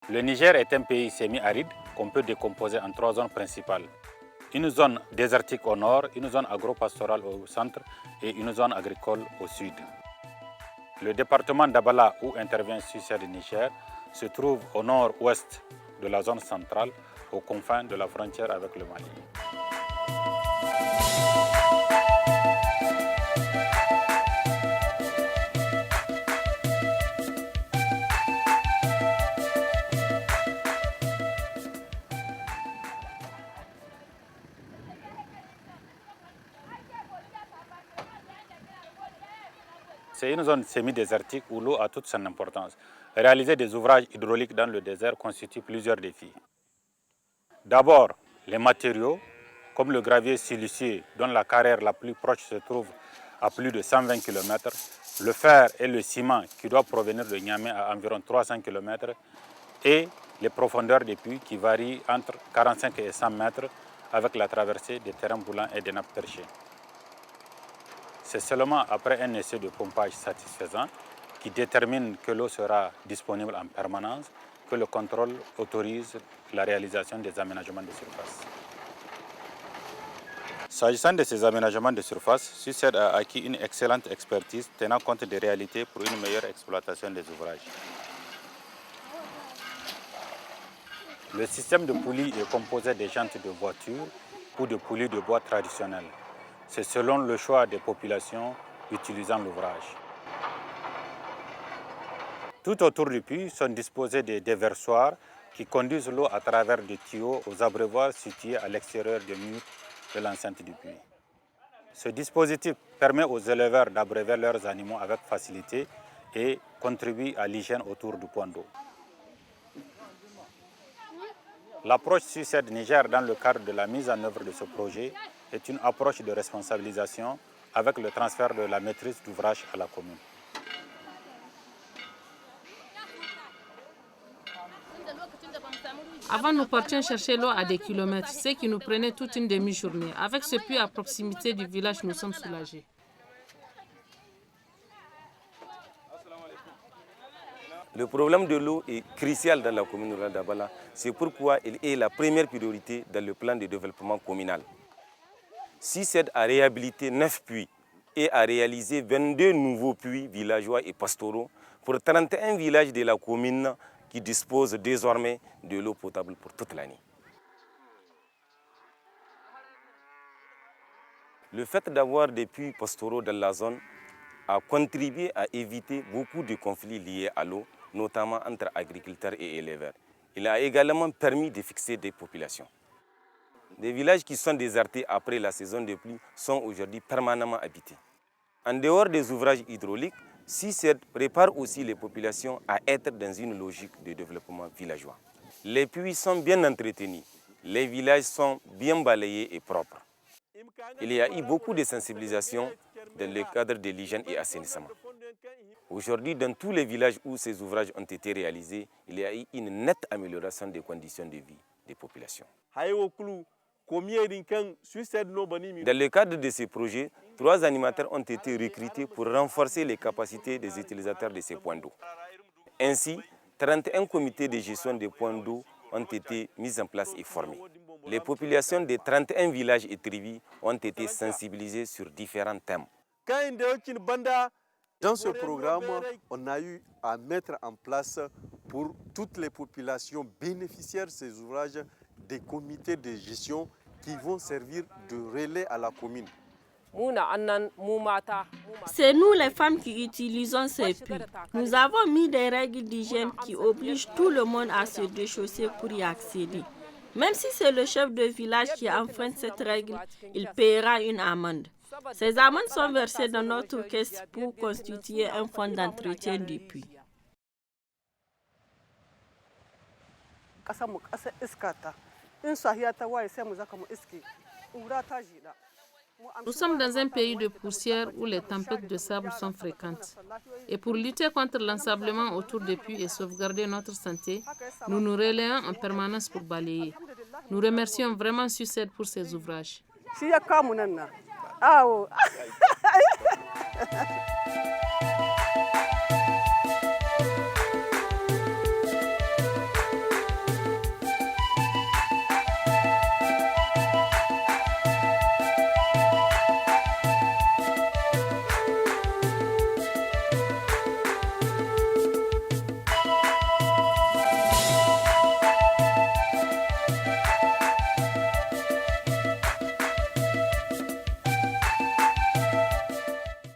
Le Niger est un pays semi-aride qu'on peut décomposer en 3 zones principales. Une zone désertique au nord, une zone agro-pastorale au centre et une zone agricole au sud. Le département d'Abala, où intervient Suced Niger, se trouve au nord-ouest de la zone centrale, aux confins de la frontière avec le Mali. C'est une zone semi-désertique où l'eau a toute son importance. Réaliser des ouvrages hydrauliques dans le désert constitue plusieurs défis. D'abord, les matériaux, comme le gravier siliceux dont la carrière la plus proche se trouve à plus de 120 km, le fer et le ciment qui doivent provenir de Niamey à environ 300 km et les profondeurs des puits qui varient entre 45 et 100 mètres avec la traversée des terrains boulants et des nappes perchées. C'est seulement après un essai de pompage satisfaisant qui détermine que l'eau sera disponible en permanence que le contrôle autorise la réalisation des aménagements de surface. S'agissant de ces aménagements de surface, Suced a acquis une excellente expertise tenant compte des réalités pour une meilleure exploitation des ouvrages. Le système de poulies est composé des jantes de voiture ou de poulies de bois traditionnelles. C'est selon le choix des populations utilisant l'ouvrage. Tout autour du puits sont disposés des déversoirs qui conduisent l'eau à travers des tuyaux aux abreuvoirs situés à l'extérieur des murs de l'enceinte du puits. Ce dispositif permet aux éleveurs d'abreuver leurs animaux avec facilité et contribue à l'hygiène autour du point d'eau. L'approche Suced Niger dans le cadre de la mise en œuvre de ce projet est une approche de responsabilisation avec le transfert de la maîtrise d'ouvrage à la commune. Avant, nous partions chercher l'eau à des kilomètres, ce qui nous prenait toute une demi-journée. Avec ce puits à proximité du village, nous sommes soulagés. Le problème de l'eau est crucial dans la commune rurale d'Abala. C'est pourquoi il est la première priorité dans le plan de développement communal. Suced a réhabilité 9 puits et a réalisé 22 nouveaux puits villageois et pastoraux pour 31 villages de la commune qui disposent désormais de l'eau potable pour toute l'année. Le fait d'avoir des puits pastoraux dans la zone a contribué à éviter beaucoup de conflits liés à l'eau, notamment entre agriculteurs et éleveurs. Il a également permis de fixer des populations. Des villages qui sont désertés après la saison de pluie sont aujourd'hui permanemment habités. En dehors des ouvrages hydrauliques, Suced prépare aussi les populations à être dans une logique de développement villageois. Les puits sont bien entretenus, les villages sont bien balayés et propres. Il y a eu beaucoup de sensibilisation dans le cadre de l'hygiène et assainissement. Aujourd'hui, dans tous les villages où ces ouvrages ont été réalisés, il y a eu une nette amélioration des conditions de vie des populations. Dans le cadre de ces projets, 3 animateurs ont été recrutés pour renforcer les capacités des utilisateurs de ces points d'eau. Ainsi, 31 comités de gestion des points d'eau ont été mis en place et formés. Les populations des 31 villages et tribus ont été sensibilisées sur différents thèmes. Dans ce programme, on a eu à mettre en place pour toutes les populations bénéficiaires de ces ouvrages des comités de gestion qui vont servir de relais à la commune. C'est nous les femmes qui utilisons ces puits. Nous avons mis des règles d'hygiène qui obligent tout le monde à se déchausser pour y accéder. Même si c'est le chef de village qui enfreint cette règle, il paiera une amende. Ces amendes sont versées dans notre caisse pour constituer un fonds d'entretien du puits. Nous sommes dans un pays de poussière où les tempêtes de sable sont fréquentes. Et pour lutter contre l'ensablement autour des puits et sauvegarder notre santé, nous nous relayons en permanence pour balayer. Nous remercions vraiment Suced pour ses ouvrages.